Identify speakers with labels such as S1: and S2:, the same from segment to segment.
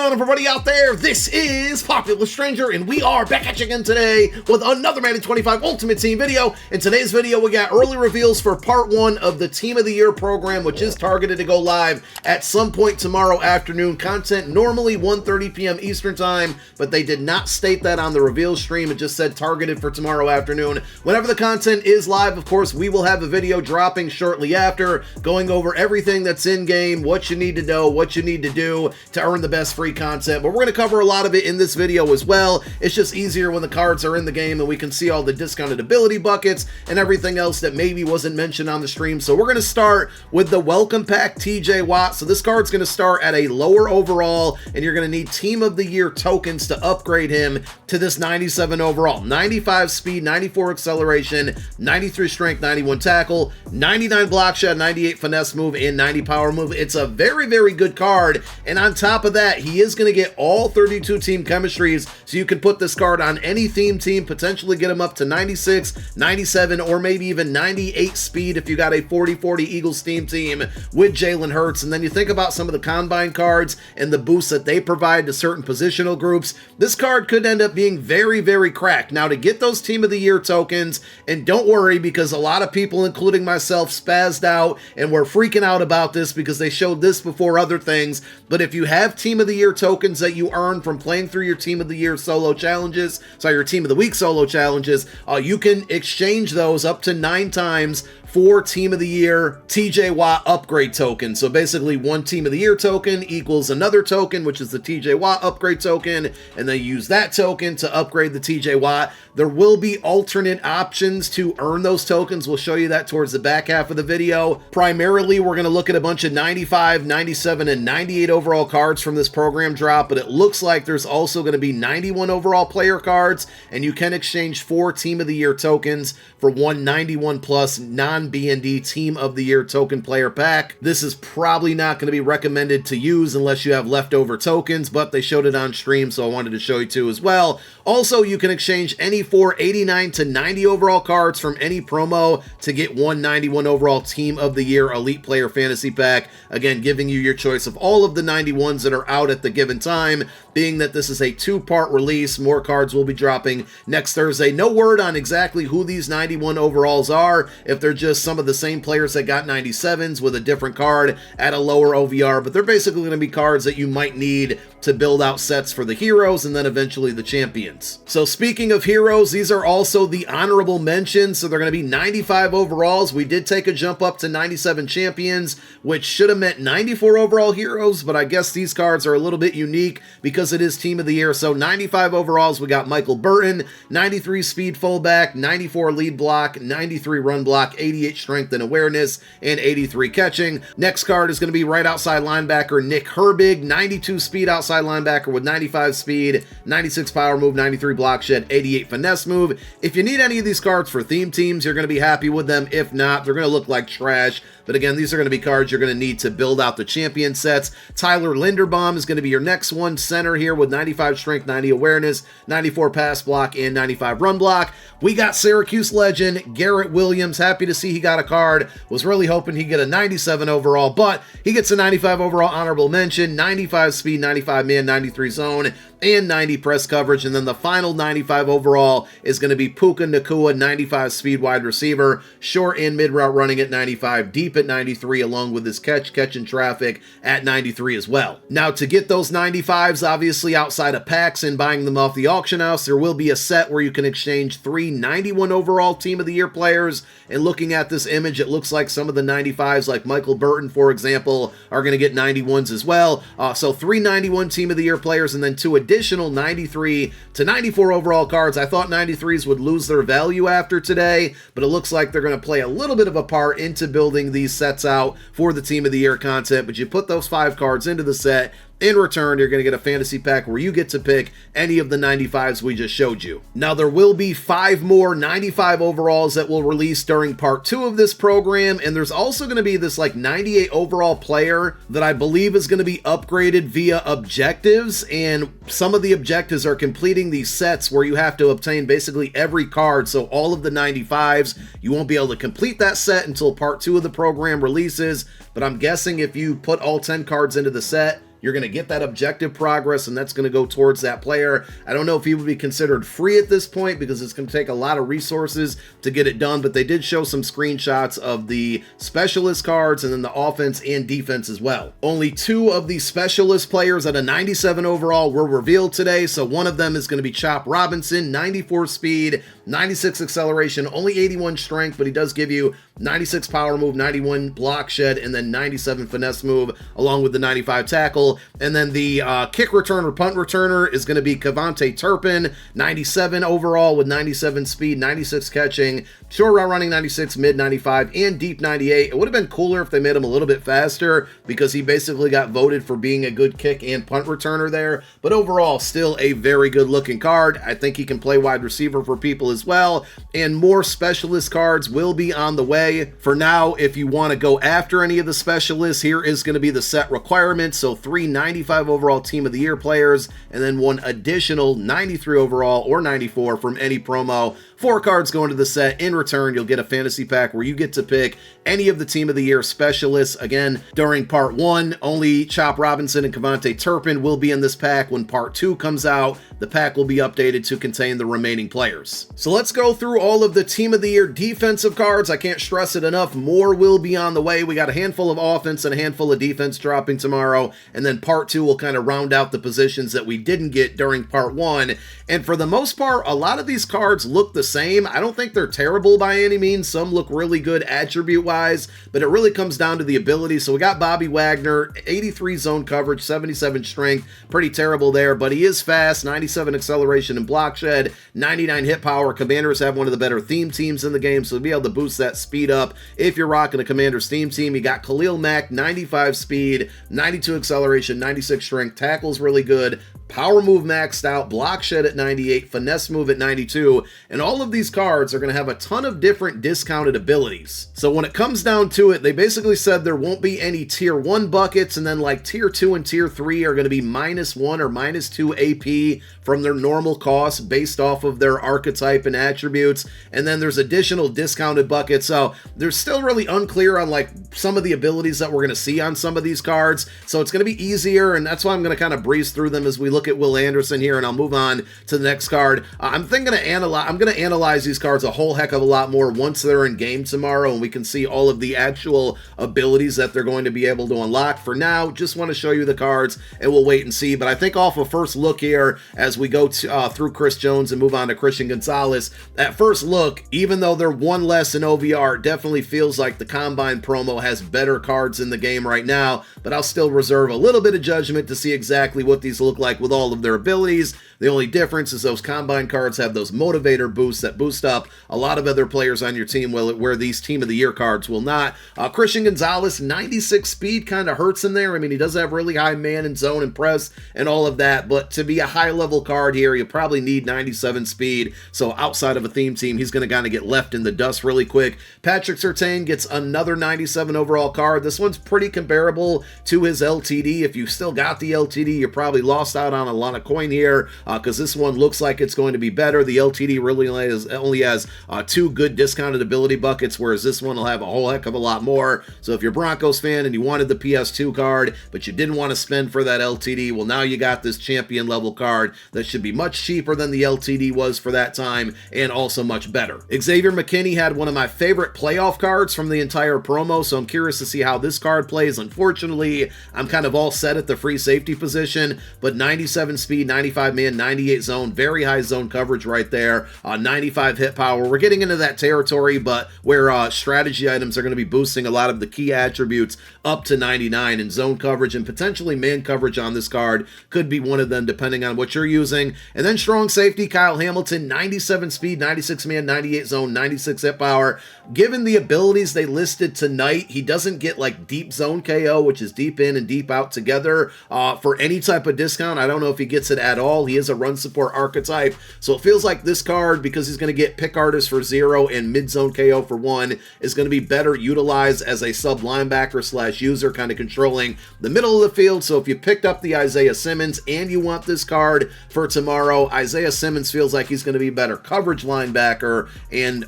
S1: on, everybody out there? This is Popular Stranger, and we are back at you again today with another Madden 25 Ultimate Team video. In today's video, we got early reveals for part 1 of the Team of the Year program, which is targeted to go live at some point tomorrow afternoon. Content normally 1:30 p.m. Eastern Time, but they did not state that on the reveal stream. It just said targeted for tomorrow afternoon. Whenever the content is live, of course, we will have a video dropping shortly after, going over everything that's in-game, what you need to know, what you need to do to earn the best free content. But we're going to cover a lot of it in this video as well. It's just easier when the cards are in the game and we can see all the discounted ability buckets and everything else that maybe wasn't mentioned on the stream. So we're going to start with the Welcome Pack TJ Watt. So this card's going to start at a lower overall, and you're going to need Team of the Year tokens to upgrade him to this 97 overall. 95 speed, 94 acceleration, 93 strength, 91 tackle, 99 block shot, 98 finesse move, and 90 power move. It's a very, very good card. And on top of that, he is going to get all 32 team chemistries, so you can put this card on any theme team, potentially get him up to 96, 97, or maybe even 98 speed if you got a 40-40 Eagles theme team with Jalen Hurts. And then you think about some of the Combine cards and the boosts that they provide to certain positional groups. This card could end up being very, very cracked. Now, to get those Team of the Year tokens, and don't worry, because a lot of people, including myself, spazzed out and were freaking out about this because they showed this before other things. But if you have Team of the Year tokens that you earn from playing through your Team of the Year solo challenges, your Team of the Week solo challenges, you can exchange those up to 9 times for Team of the Year TJ Watt upgrade token. So basically, one Team of the Year token equals another token, which is the TJ Watt upgrade token, and they use that token to upgrade the TJ Watt. There will be alternate options to earn those tokens. We'll show you that towards the back half of the video. Primarily, we're going to look at a bunch of 95, 97, and 98 overall cards from this program drop, but it looks like there's also going to be 91 overall player cards, and you can exchange 4 Team of the Year tokens for one 91 plus non-B&D Team of the Year token player pack. This is probably not going to be recommended to use unless you have leftover tokens, but they showed it on stream, so I wanted to show you too as well. Also, you can exchange any 4 89 to 90 overall cards from any promo to get one 91 overall Team of the Year Elite Player Fantasy Pack. Again, giving you your choice of all of the 91s that are out at the given time. Being that this is a 2-part release, more cards will be dropping next Thursday. No word on exactly who these 91 overalls are, if they're just some of the same players that got 97s with a different card at a lower OVR, but they're basically going to be cards that you might need to build out sets for the heroes and then eventually the champions. So speaking of heroes, these are also the honorable mentions. So they're going to be 95 overalls. We did take a jump up to 97 champions, which should have meant 94 overall heroes, but I guess these cards are a little bit unique because it is Team of the Year. So 95 overalls, we got Michael Burton, 93 speed fullback, 94 lead block, 93 run block, 88 strength and awareness, and 83 catching. Next card is going to be right outside linebacker Nick Herbig, 92 speed outside linebacker with 95 speed, 96 power move, 93 block shed, 88 finesse move. If you need any of these cards for theme teams, you're going to be happy with them. If not, they're going to look like trash. But again, these are going to be cards you're going to need to build out the champion sets. Tyler Linderbaum is going to be your next one, center here with 95 strength, 90 awareness, 94 pass block, and 95 run block. We got Syracuse legend Garrett Williams. Happy to see he got a card. Was really hoping he'd get a 97 overall, but he gets a 95 overall honorable mention, 95 speed, 95 man, 93 zone, and 90 press coverage. And then the final 95 overall is going to be Puka Nacua, 95 speed wide receiver, short and mid route running at 95, deep at 93, along with his catching traffic at 93 as well. Now, to get those 95s, obviously outside of packs and buying them off the auction house, there will be a set where you can exchange 3 91 overall Team of the Year players. And looking at this image, it looks like some of the 95s, like Michael Burton, for example, are going to get 91s as well. So 3 91 Team of the Year players and then 2 additional 93 to 94 overall cards. I thought 93s would lose their value after today, but it looks like they're going to play a little bit of a part into building these sets out for the Team of the Year content. But you put those 5 cards into the set, In return, you're going to get a fantasy pack where you get to pick any of the 95s we just showed you. Now, there will be 5 more 95 overalls that will release during part 2 of this program, and there's also going to be this 98 overall player that I believe is going to be upgraded via objectives, and some of the objectives are completing these sets where you have to obtain basically every card, so all of the 95s. You won't be able to complete that set until part 2 of the program releases, but I'm guessing if you put all 10 cards into the set, you're going to get that objective progress, and that's going to go towards that player. I don't know if he would be considered free at this point because it's going to take a lot of resources to get it done, but they did show some screenshots of the specialist cards and then the offense and defense as well. Only 2 of the specialist players at a 97 overall were revealed today, so one of them is going to be Chop Robinson, 94 speed, 96 acceleration, only 81 strength, but he does give you 96 power move, 91 block shed, and then 97 finesse move, along with the 95 tackle. And then the kick returner, punt returner is going to be Kevontae Turpin, 97 overall with 97 speed, 96 catching, short route running 96, mid 95, and deep 98. It would have been cooler if they made him a little bit faster because he basically got voted for being a good kick and punt returner there. But overall, still a very good looking card. I think he can play wide receiver for people as well. And more specialist cards will be on the way. For now, if you want to go after any of the specialists, here is going to be the set requirement. So 3 95 overall Team of the Year players, and then 1 additional 93 overall or 94 from any promo. 4 cards go into the set. In return, you'll get a fantasy pack where you get to pick any of the Team of the Year specialists. Again, during Part 1, only Chop Robinson and Kevontae Turpin will be in this pack. When Part 2 comes out, the pack will be updated to contain the remaining players. So let's go through all of the Team of the Year defensive cards. I can't stress it enough. More will be on the way. We got a handful of offense and a handful of defense dropping tomorrow, and then Part 2 will kind of round out the positions that we didn't get during Part 1. And for the most part, a lot of these cards look the same. I don't think they're terrible by any means. Some look really good attribute-wise, but it really comes down to the ability. So we got Bobby Wagner, 83 zone coverage, 77 strength. Pretty terrible there, but he is fast, 97 acceleration and block shed, 99 hit power. Commanders have one of the better theme teams in the game, so to be able to boost that speed up if you're rocking a Commanders theme team. You got Khalil Mack, 95 speed, 92 acceleration, 96 strength. Tackle's really good. Power move maxed out, block shed at 98, finesse move at 92, and all of these cards are going to have a ton of different discounted abilities. So when it comes down to it, they basically said there won't be any tier 1 buckets, and then like tier 2 and tier 3 are going to be -1 or -2 AP from their normal cost based off of their archetype and attributes, and then there's additional discounted buckets. So they're still really unclear on like some of the abilities that we're going to see on some of these cards, so it's going to be easier, and that's why I'm going to kind of breeze through them as we look at Will Anderson here, and I'll move on to the next card. I'm going to analyze these cards a whole heck of a lot more once they're in game tomorrow, and we can see all of the actual abilities that they're going to be able to unlock. For now, just want to show you the cards, and we'll wait and see. But I think off a first look here, as we go through Chris Jones and move on to Christian Gonzalez, at first look, even though they're 1 less in OVR, it definitely feels like the Combine promo has better cards in the game right now, but I'll still reserve a little bit of judgment to see exactly what these look like with all of their abilities. The only difference is those Combine cards have those motivator boosts that boost up a lot of other players on your team, where these Team of the Year cards will not. Christian Gonzalez, 96 speed kind of hurts in there. I mean, he does have really high man and zone and press and all of that, but to be a high-level card here, you probably need 97 speed. So outside of a theme team, he's going to kind of get left in the dust really quick. Patrick Surtain gets another 97 overall card. This one's pretty comparable to his LTD. If you still got the LTD, you probably lost out on a lot of coin here, because this one looks like it's going to be better. The LTD really only has 2 good discounted ability buckets, whereas this one will have a whole heck of a lot more. So if you're a Broncos fan and you wanted the PS2 card, but you didn't want to spend for that LTD, well, now you got this champion level card that should be much cheaper than the LTD was for that time, and also much better. Xavier McKinney had one of my favorite playoff cards from the entire promo, so I'm curious to see how this card plays. Unfortunately, I'm kind of all set at the free safety position, but 97 speed, 95 man, 98 zone, very high zone coverage right there, 95 hit power. We're getting into that territory, but where strategy items are going to be boosting a lot of the key attributes up to 99, and zone coverage and potentially man coverage on this card could be one of them depending on what you're using. And then strong safety, Kyle Hamilton, 97 speed, 96 man, 98 zone, 96 hit power. Given the abilities they listed tonight, he doesn't get like deep zone KO, which is deep in and deep out together, for any type of discount. I don't know if he gets it at all. He is a run support archetype, so it feels like this card, because he's going to get pick artist for 0 and mid zone KO for 1, is going to be better utilized as a sub linebacker slash user, kind of controlling the middle of the field. So if you picked up the Isaiah Simmons and you want this card for tomorrow, Isaiah Simmons feels like he's going to be better coverage linebacker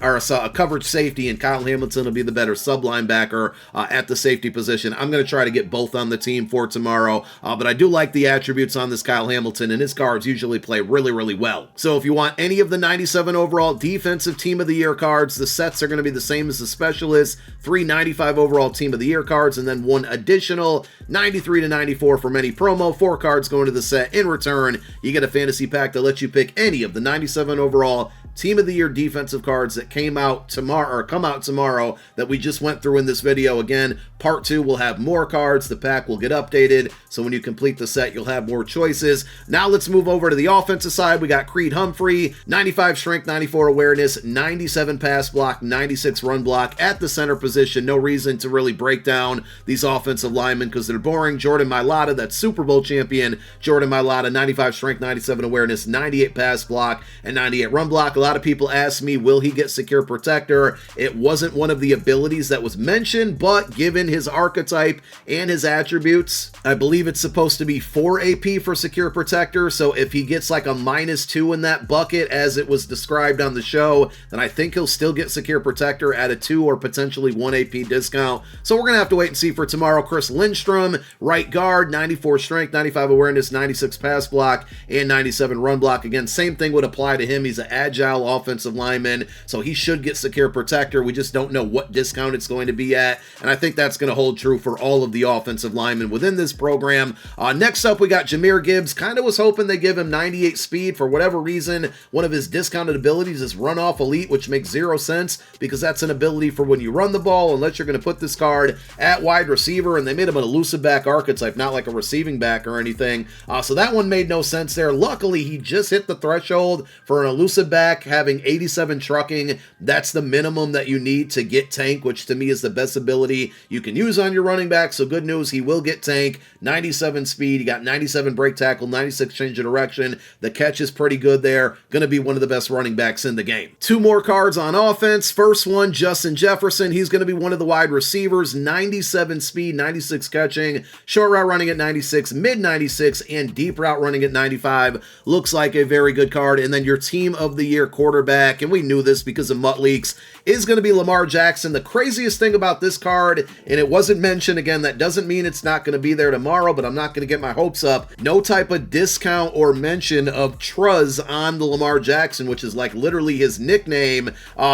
S1: or a coverage safety, and Kyle Hamilton will be the better sub linebacker at the safety position. I'm going to try to get both on the team for tomorrow. tomorrow, but I do like the attributes on this Kyle Hamilton, and his cards usually play really, really well. So if you want any of the 97 overall defensive team of the year cards, the sets are going to be the same as the specialists, 3 95 overall team of the year cards, and then 1 additional 93 to 94 from any promo, 4 cards going to the set. In return, you get a fantasy pack that lets you pick any of the 97 overall team of the year defensive cards that come out tomorrow that we just went through in this video. Again, part 2 will have more cards. The pack will get updated, so when you complete the set, you'll have more choices. Now let's move over to the offensive side. We got Creed Humphrey, 95 strength, 94 awareness, 97 pass block, 96 run block at the center position. No reason to really break down these offensive linemen because they're boring. Jordan Mailata, that Super Bowl champion Jordan Mailata, 95 strength, 97 awareness, 98 pass block, and 98 run block. A lot of people ask me, will he get secure protector? It wasn't one of the abilities that was mentioned, but given his archetype and his attributes, I believe it's supposed to be 4 AP for secure protector. So if he gets like a -2 in that bucket, as it was described on the show, then I think he'll still get secure protector at a 2 or potentially 1 AP discount. So we're going to have to wait and see for tomorrow. Chris Lindstrom, right guard, 94 strength, 95 awareness, 96 pass block, and 97 run block. Again, same thing would apply to him. He's an agile offensive lineman, so he should get secure protector. We just don't know what discount it's going to be at, and I think that's going to hold true for all of the offensive linemen within this program. Next up, we got Jahmyr Gibbs. Kind of was hoping they give him 98 speed. For whatever reason, one of his discounted abilities is run off elite, which makes 0 sense because that's an ability for when you run the ball, unless you're going to put this card at wide receiver, and they made him an elusive back archetype, not like a receiving back or anything. So that one made no sense there. Luckily, he just hit the threshold for an elusive back, having 87 trucking. That's the minimum that you need to get tank, which to me is the best ability you can use on your running back. So good news, he will get tank. 97 speed, he got 97 break tackle, 96 change of direction. The catch is pretty good there. Going to be one of the best running backs in the game. 2 more cards on offense. First one, Justin Jefferson. He's going to be one of the wide receivers. 97 speed, 96 catching, short route running at 96, mid 96, and deep route running at 95. Looks like a very good card. And then your team of the year quarterback, and we knew this because of Mutt Leaks, is going to be Lamar Jackson. The craziest thing about this card, and it wasn't mentioned, again, that doesn't mean it's not going to be there tomorrow, but I'm not going to get my hopes up. No type of discount or mention of Truz on the Lamar Jackson, which is like literally his nickname.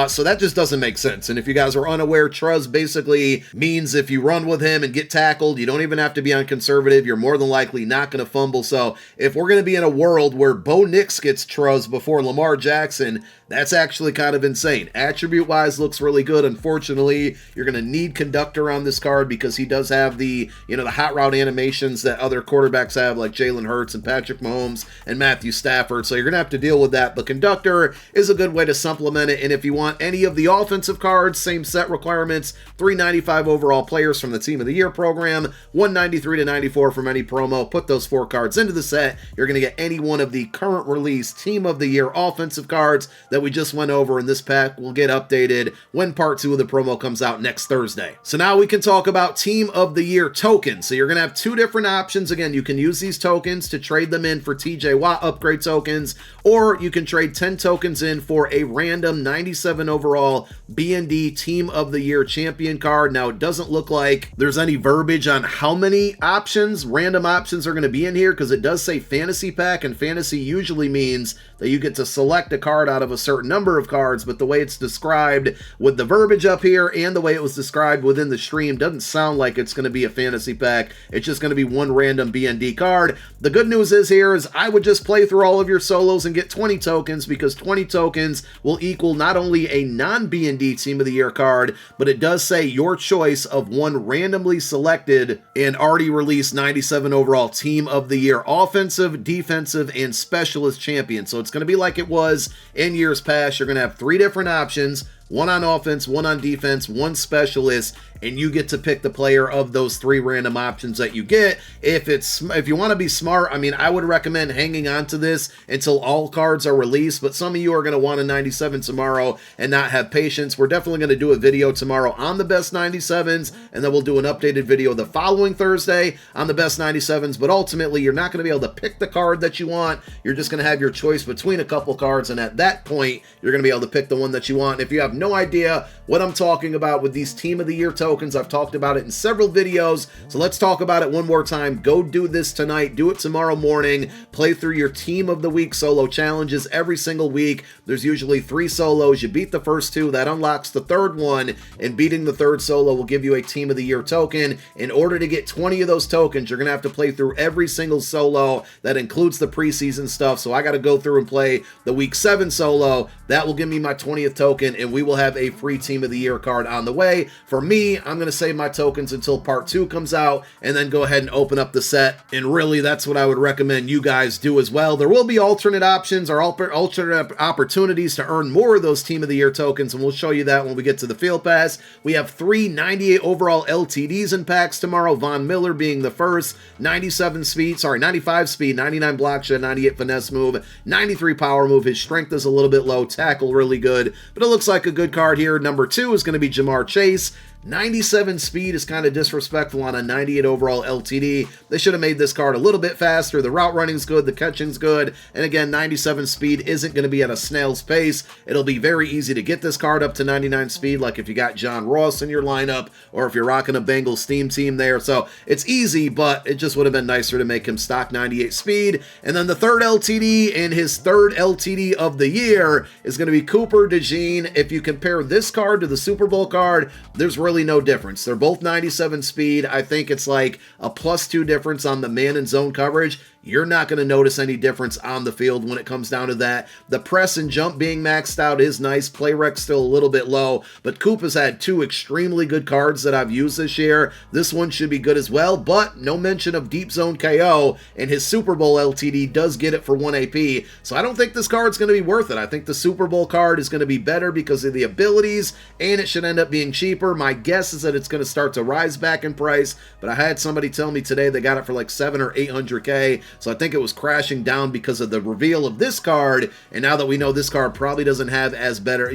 S1: So that just doesn't make sense. And if you guys are unaware, Truz basically means if you run with him and get tackled, you don't even have to be on conservative. You're more than likely not going to fumble. So if we're going to be in a world where Bo Nix gets Truz before Lamar Jackson, that's actually kind of insane. Attribute-wise, looks really good. Unfortunately, you're going to need Conductor on this card because he does have the hot route animations that other quarterbacks have, like Jalen Hurts and Patrick Mahomes and Matthew Stafford. So you're going to have to deal with that. But Conductor is a good way to supplement it. And if you want any of the offensive cards, same set requirements, 395 overall players from the Team of the Year program, 193 to 94 from any promo. Put those 4 cards into the set. You're going to get any one of the current release Team of the Year offensive cards that we just went over, and this pack will get updated when part 2 of the promo comes out next Thursday. So now we can talk about Team of the Year tokens. So you're going to have 2 different options. Again, you can use these tokens to trade them in for TJ Watt upgrade tokens, or you can trade 10 tokens in for a random 97 overall B&D Team of the Year champion card. Now, it doesn't look like there's any verbiage on how many random options are going to be in here, because it does say fantasy pack, and fantasy usually means that you get to select a card out of a certain number of cards, but the way it's described with the verbiage up here and the way it was described within the stream doesn't sound like it's going to be a fantasy pack. It's just going to be one random B&D card. The good news is I would just play through all of your solos and get 20 tokens, because 20 tokens will equal not only a non-B&D Team of the Year card, but it does say your choice of one randomly selected and already released 97 overall Team of the Year offensive, defensive, and specialist champion. So it's going to be like it was in years past. You're going to have 3 different options, 1 on offense, 1 on defense, 1 specialist, and you get to pick the player of those 3 random options that you get. If you want to be smart, I mean, I would recommend hanging on to this until all cards are released, but some of you are going to want a 97 tomorrow and not have patience. We're definitely going to do a video tomorrow on the best 97s, and then we'll do an updated video the following Thursday on the best 97s, but ultimately, you're not going to be able to pick the card that you want. You're just going to have your choice between a couple cards, and at that point, you're going to be able to pick the one that you want. If you have no idea what I'm talking about with these Team of the Year tokens. I've talked about it in several videos, so let's talk about it one more time. Go do this tonight, do it tomorrow morning, play through your Team of the Week solo challenges every single week. There's usually 3 solos. You beat the first 2, that unlocks the third one, and beating the third solo will give you a Team of the Year token. In order to get 20 of those tokens, you're going to have to play through every single solo. That includes the preseason stuff, so I got to go through and play the Week 7 solo. That will give me my 20th token, and we will have a free Team of the Year card on the way. For me, I'm going to save my tokens until Part 2 comes out, and then go ahead and open up the set, and really, that's what I would recommend you guys do as well. There will be alternate options or alternate opportunities to earn more of those Team of the Year tokens, and we'll show you that when we get to the Field Pass. We have 3 98 overall LTDs in packs tomorrow, Von Miller being the first, 95 speed, 99 block shed, 98 finesse move, 93 power move. His strength is a little bit low, tackle really good, but it looks like a good card here. Number 2 is going to be Jamar Chase. 97 speed is kind of disrespectful on a 98 overall LTD. They should have made this card a little bit faster. The route running's good, the catching's good, and again, 97 speed isn't going to be at a snail's pace. It'll be very easy to get this card up to 99 speed, like if you got John Ross in your lineup, or if you're rocking a Bengals theme team there. So it's easy, but it just would have been nicer to make him stock 98 speed. And then the third LTD, and his third LTD of the year, is going to be Cooper DeJean. If you compare this card to the Super Bowl card, there's really no difference. They're both 97 speed. I think it's like a +2 difference on the man and zone coverage. You're not going to notice any difference on the field when it comes down to that. The press and jump being maxed out is nice. Play rec still a little bit low, but Coop has had 2 extremely good cards that I've used this year. This one should be good as well, but no mention of deep zone KO, and his Super Bowl LTD does get it for 1 AP, so I don't think this card's going to be worth it. I think the Super Bowl card is going to be better because of the abilities, and it should end up being cheaper. My guess is that it's going to start to rise back in price, but I had somebody tell me today they got it for like 700 or 800K, so I think it was crashing down because of the reveal of this card, and now that we know this card probably doesn't have as better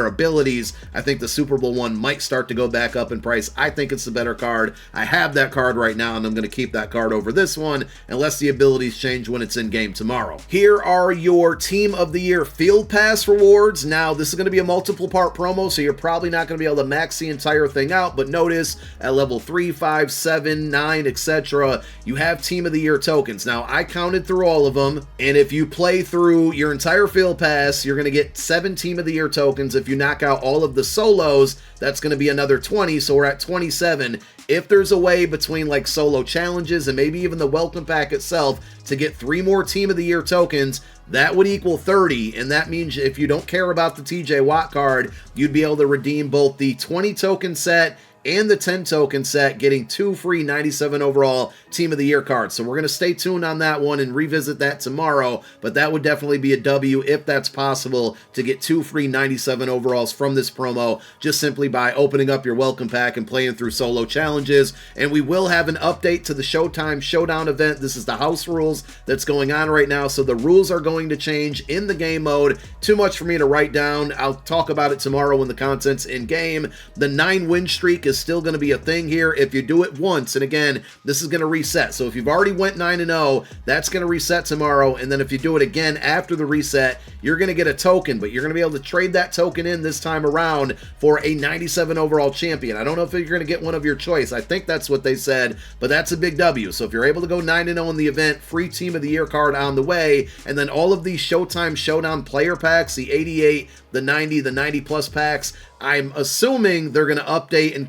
S1: abilities, I think the Super Bowl one might start to go back up in price. I think it's the better card. I have that card right now, and I'm going to keep that card over this one, unless the abilities change when it's in game tomorrow. Here are your Team of the Year Field Pass rewards. Now, this is going to be a multiple part promo, so you're probably not going to be able to max the entire thing out, but notice at level 3, 5, 7, 9, etc., you have Team of the Year tokens. Now, I counted through all of them, and if you play through your entire Field Pass, you're going to get 7 Team of the Year tokens. If you knock out all of the solos, that's going to be another 20, so we're at 27. If there's a way between like solo challenges and maybe even the welcome pack itself to get 3 more Team of the Year tokens, that would equal 30, and that means if you don't care about the TJ Watt card, you'd be able to redeem both the 20 token set and the 10 token set, getting 2 free 97 overall Team of the Year cards. So we're going to stay tuned on that one and revisit that tomorrow, but that would definitely be a W if that's possible, to get 2 free 97 overalls from this promo, just simply by opening up your welcome pack and playing through solo challenges. And we will have an update to the Showtime Showdown event. This is the house rules that's going on right now, so the rules are going to change in the game mode. Too much for me to write down. I'll talk about it tomorrow when the content's in game. The 9 win streak is still going to be a thing here if you do it once, and again, this is going to reset. So if you've already went 9-0, that's going to reset tomorrow, and then if you do it again after the reset, you're going to get a token, but you're going to be able to trade that token in this time around for a 97 overall champion. I don't know if you're going to get one of your choice. I think that's what they said, but that's a big W. So if you're able to go 9-0 in the event, free Team of the Year card on the way, and then all of these Showtime Showdown player packs, the 88, the 90, the 90 plus packs, I'm assuming they're going to update and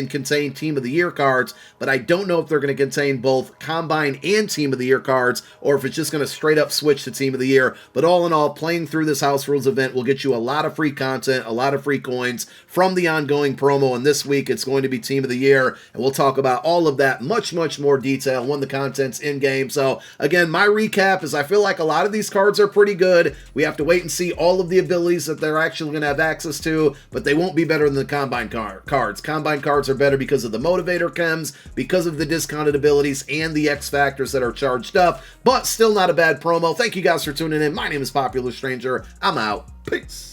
S1: contain Team of the Year cards, but I don't know if they're going to contain both Combine and Team of the Year cards, or if it's just going to straight up switch to Team of the Year. But all in all, playing through this House Rules event will get you a lot of free content, a lot of free coins from the ongoing promo, and this week it's going to be Team of the Year, and we'll talk about all of that much more detail when the content's in-game. So again, my recap is I feel like a lot of these cards are pretty good. We have to wait and see all of the abilities that they're actually going to have access to, but they won't be better than the Combine cards. Combine cards are better because of the motivator chems, because of the discounted abilities, and the X factors that are charged up, but still not a bad promo. Thank you guys for tuning in. My name is Popular Stranger. I'm out. Peace.